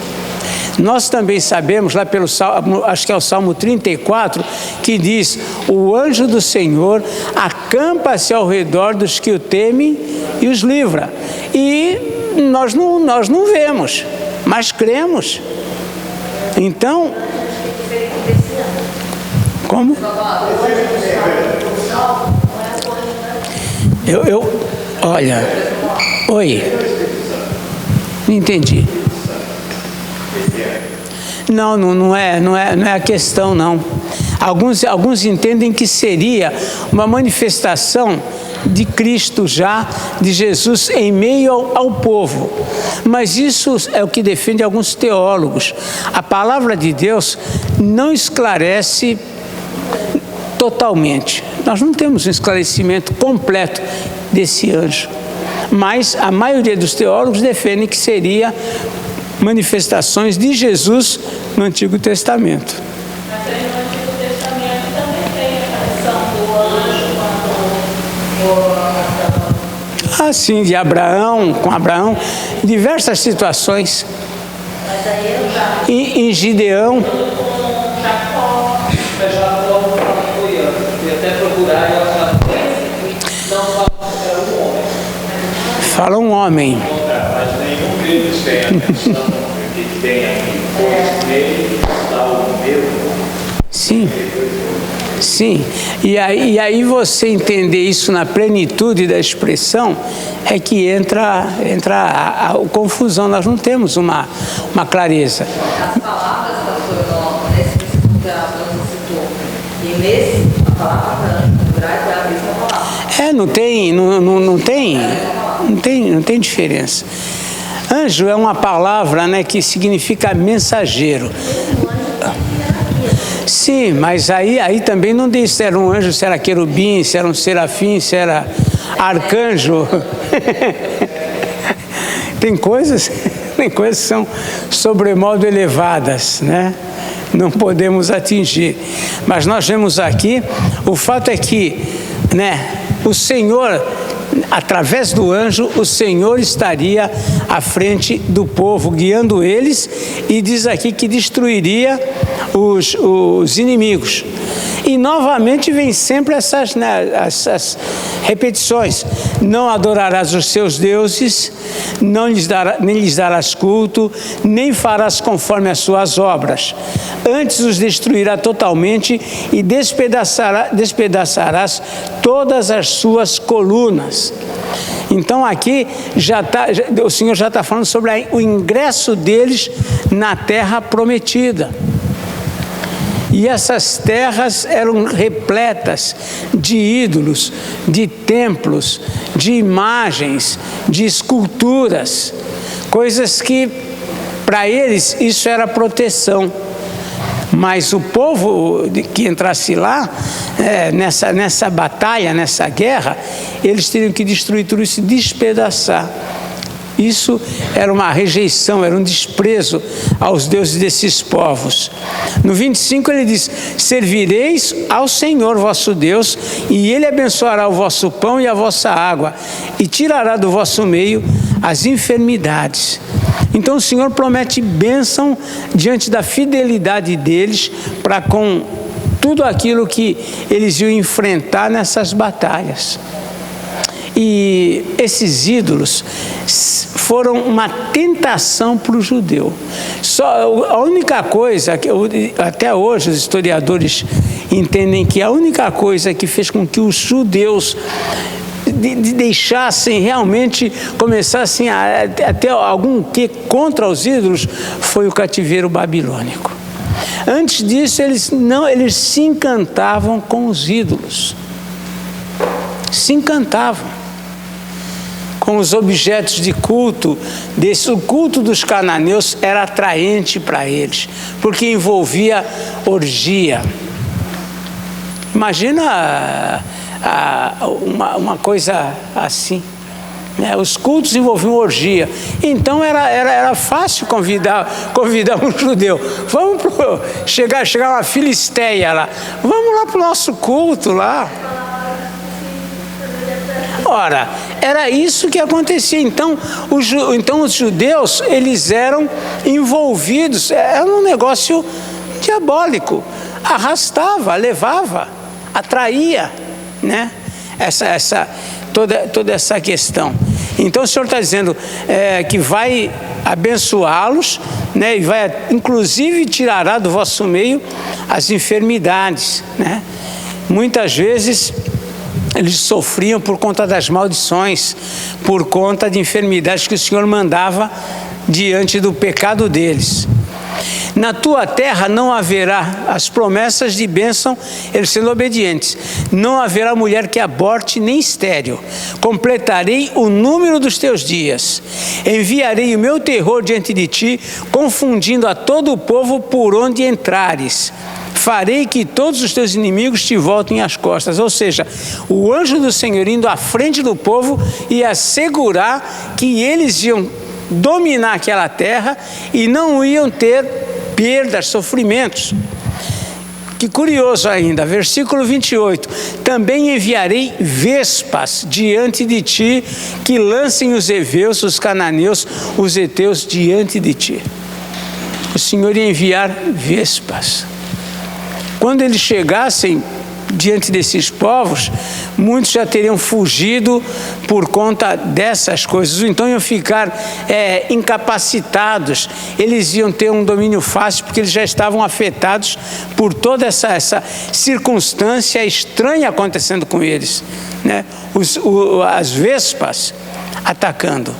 Nós também sabemos, lá pelo Salmo, acho que é o Salmo 34, que diz: o anjo do Senhor acampa-se ao redor dos que o temem e os livra. E nós não vemos, mas cremos. Então, como? Olha, oi, não entendi. Não é a questão, não. Alguns entendem que seria uma manifestação de Cristo já, de Jesus em meio ao povo. Mas isso é o que defende alguns teólogos. A palavra de Deus não esclarece totalmente. Nós não temos um esclarecimento completo desse anjo. Mas a maioria dos teólogos defende que seria manifestações de Jesus no Antigo Testamento. Mas aí no Antigo Testamento também tem a aparição do anjo quando Sim, de Abraão, com Abraão, diversas situações. mas aí eu já Em Gideão, com Jacó. Mas já fui até procurar e ela fala, não fala que era um homem. fala um homem. Mas nenhum deles tem a menção que tem aqui, pois nele está o meu nome. Sim. E aí você entender isso na plenitude da expressão é que entra a confusão. Nós não temos uma clareza. As palavras, pastor, nesse versículo que a Bruna citou, e nesse, a palavra anjo no hebraico é a mesma palavra. Não tem diferença. Anjo é uma palavra, né, que significa mensageiro. Sim, mas aí também não diz se era um anjo, se era querubim, se era um serafim, se era arcanjo. Tem coisas que são sobremodo elevadas, né? Não podemos atingir. Mas nós vemos aqui, o fato é que, né, o Senhor, através do anjo, o Senhor estaria à frente do povo, guiando eles, e diz aqui que destruiria os inimigos. E novamente vem sempre essas repetições: não adorarás os seus deuses, nem lhes darás culto, nem farás conforme as suas obras. Antes os destruirá totalmente e despedaçarás todas as suas colunas. Então aqui o Senhor já está falando sobre o ingresso deles na terra prometida. E essas terras eram repletas de ídolos, de templos, de imagens, de esculturas. Coisas que, para eles, isso era proteção. Mas o povo que entrasse lá, nessa batalha, nessa guerra, eles teriam que destruir tudo isso e despedaçar. Isso era uma rejeição, era um desprezo aos deuses desses povos. No 25 ele diz: servireis ao Senhor vosso Deus, e Ele abençoará o vosso pão e a vossa água, e tirará do vosso meio as enfermidades. Então o Senhor promete bênção diante da fidelidade deles para com tudo aquilo que eles iam enfrentar nessas batalhas. E esses ídolos foram uma tentação para o judeu. A única coisa, que até hoje os historiadores entendem que a única coisa que fez com que os judeus deixassem realmente, começassem a ter algum que contra os ídolos, foi o cativeiro babilônico. Antes disso, eles se encantavam com os ídolos. Se encantavam com os objetos de culto. O culto dos cananeus era atraente para eles, porque envolvia orgia. Imagina uma coisa assim, né? Os cultos envolviam orgia. Então era fácil convidar um judeu. Vamos chegar uma filisteia lá, vamos lá para o nosso culto lá. Ora, era isso que acontecia. Então os judeus, eles eram envolvidos, era um negócio diabólico, arrastava, levava, atraía, né? Toda essa questão. Então o Senhor está dizendo que vai abençoá-los, né? E vai, inclusive, tirará do vosso meio as enfermidades, né? Muitas vezes eles sofriam por conta das maldições, por conta de enfermidades que o Senhor mandava diante do pecado deles. Na tua terra não haverá as promessas de bênção, eles sendo obedientes. Não haverá mulher que aborte nem estéril. Completarei o número dos teus dias. Enviarei o meu terror diante de ti, confundindo a todo o povo por onde entrares. Farei que todos os teus inimigos te voltem às costas. Ou seja, o anjo do Senhor indo à frente do povo e assegurar que eles iam dominar aquela terra e não iam ter perdas, sofrimentos. Que curioso ainda, versículo 28, também enviarei vespas diante de ti, que lancem os heveus, os cananeus, os heteus diante de ti. O Senhor ia enviar vespas. Quando eles chegassem diante desses povos, muitos já teriam fugido por conta dessas coisas, então iam ficar incapacitados, eles iam ter um domínio fácil, porque eles já estavam afetados por toda essa circunstância estranha acontecendo com eles, né? As vespas atacando.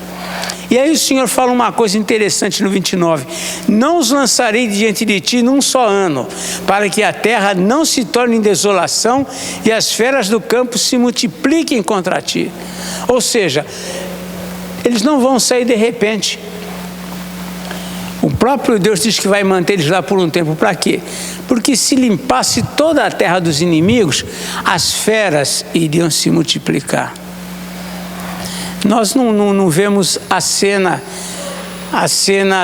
E aí o Senhor fala uma coisa interessante no 29, não os lançarei diante de ti num só ano, para que a terra não se torne em desolação e as feras do campo se multipliquem contra ti. Ou seja, eles não vão sair de repente. O próprio Deus diz que vai manter eles lá por um tempo. Para quê? Porque se limpasse toda a terra dos inimigos, as feras iriam se multiplicar. Nós não vemos a cena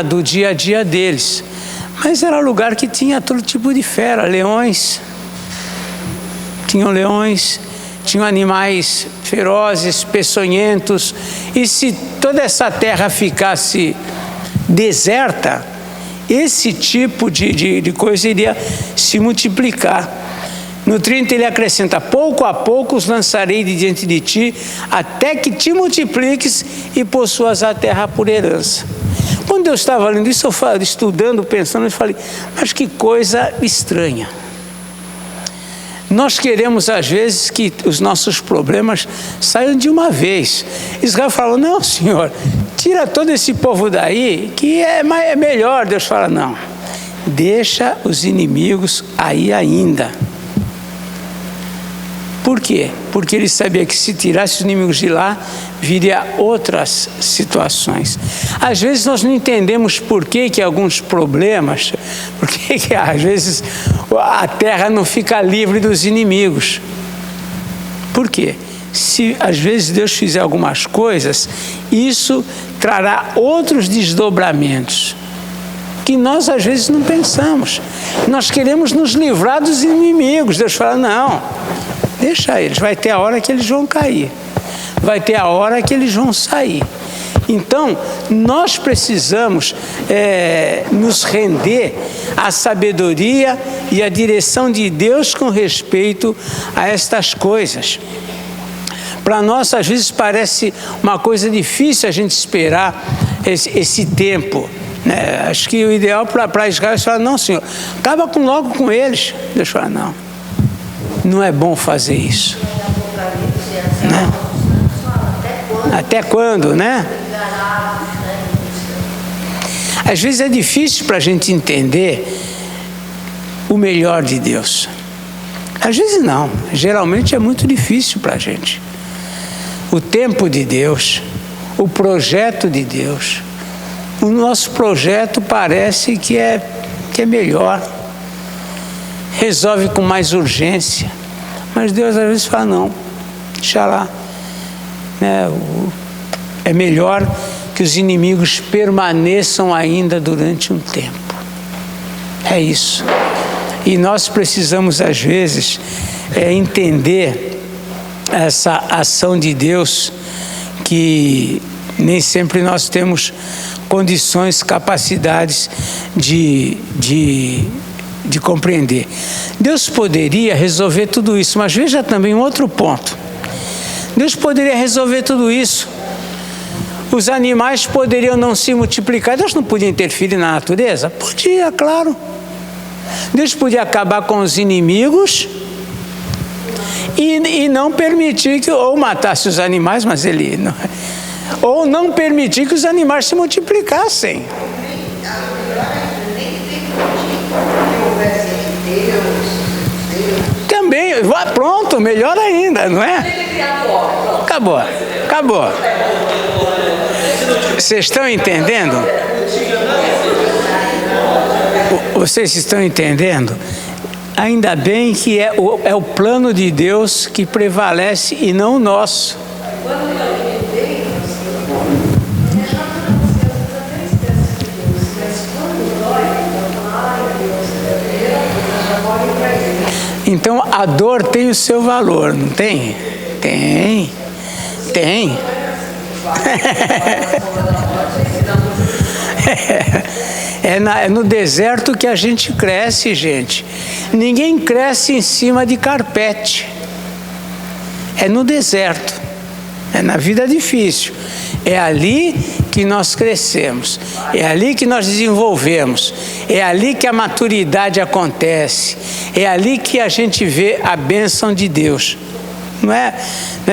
do dia a dia deles, mas era um lugar que tinha todo tipo de fera, leões, tinham animais ferozes, peçonhentos, e se toda essa terra ficasse deserta, esse tipo de coisa iria se multiplicar. No 30 ele acrescenta, pouco a pouco os lançarei de diante de ti, até que te multipliques e possuas a terra por herança. Quando eu estava lendo isso, estudando, pensando, eu falei, mas que coisa estranha. Nós queremos às vezes que os nossos problemas saiam de uma vez. Israel falou, não Senhor, tira todo esse povo daí, que é melhor. Deus fala, não, deixa os inimigos aí ainda. Por quê? Porque ele sabia que se tirasse os inimigos de lá, viria outras situações. Às vezes nós não entendemos por que alguns problemas, por que às vezes a terra não fica livre dos inimigos. Por quê? Se às vezes Deus fizer algumas coisas, isso trará outros desdobramentos que nós às vezes não pensamos. Nós queremos nos livrar dos inimigos. Deus fala, não, deixa eles, vai ter a hora que eles vão cair, vai ter a hora que eles vão sair. Então, nós precisamos nos render à sabedoria e à direção de Deus com respeito a estas coisas. Para nós, às vezes, parece uma coisa difícil a gente esperar esse tempo, né? Acho que o ideal para Israel é falar, não, Senhor, acaba logo com eles. Deus fala, não, não é bom fazer isso. Né? Até quando, né? Às vezes é difícil para a gente entender o melhor de Deus. Às vezes não, geralmente é muito difícil para a gente. O tempo de Deus, o projeto de Deus. O nosso projeto parece que é melhor, resolve com mais urgência, mas Deus às vezes fala, não, deixa lá, né? É melhor que os inimigos permaneçam ainda durante um tempo. É isso. E nós precisamos às vezes entender essa ação de Deus, que nem sempre nós temos condições, capacidades de compreender. Deus poderia resolver tudo isso, mas veja também um outro ponto. Deus poderia resolver tudo isso. Os animais poderiam não se multiplicar. Deus não podia interferir na natureza? Podia, claro. Deus podia acabar com os inimigos e não permitir que, ou matasse os animais, mas ele não, ou não permitir que os animais se multiplicassem. Também, pronto, melhor ainda, não é? Acabou. Vocês estão entendendo? Vocês estão entendendo? Ainda bem que é o plano de Deus que prevalece e não o nosso. Então a dor tem o seu valor, não tem? Tem. É no deserto que a gente cresce, gente. Ninguém cresce em cima de carpete. É no deserto. É na vida difícil. É ali que nós crescemos. É ali que nós desenvolvemos. É ali que a maturidade acontece. É ali que a gente vê a bênção de Deus. Não é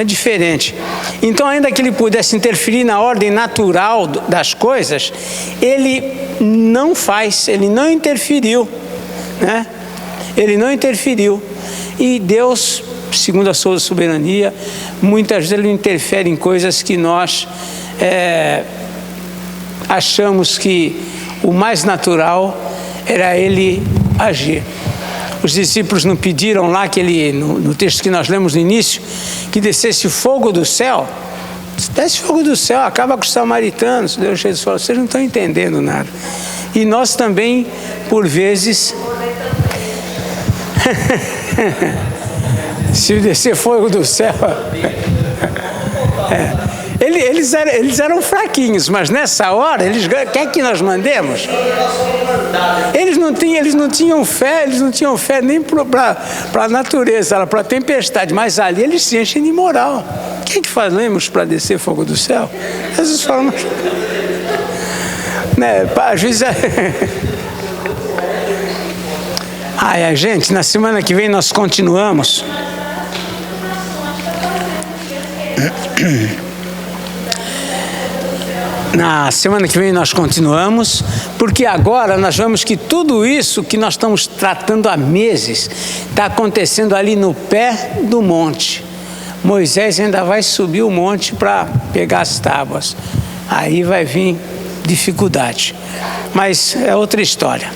diferente. Então, ainda que ele pudesse interferir na ordem natural das coisas, ele não faz, ele não interferiu, né? Ele não interferiu. E Deus, segundo a sua soberania, muitas vezes ele interfere em coisas que nós achamos que o mais natural era ele agir. Os discípulos não pediram lá que ele, no texto que nós lemos no início, que descesse fogo do céu? Se desce fogo do céu, acaba com os samaritanos. Deus, Jesus falou, vocês não estão entendendo nada. E nós também, por vezes, se descer fogo do céu... Eles eram fraquinhos, mas nessa hora, quer que nós mandemos? Eles não tinham fé nem para a natureza, para a tempestade, mas ali eles se enchem de moral. Quem que falamos para descer fogo do céu? Jesus falou, né, às vezes... Ai, gente, na semana que vem nós continuamos. Na semana que vem nós continuamos, porque agora nós vemos que tudo isso que nós estamos tratando há meses está acontecendo ali no pé do monte. Moisés ainda vai subir o monte para pegar as tábuas. Aí vai vir dificuldade. Mas é outra história.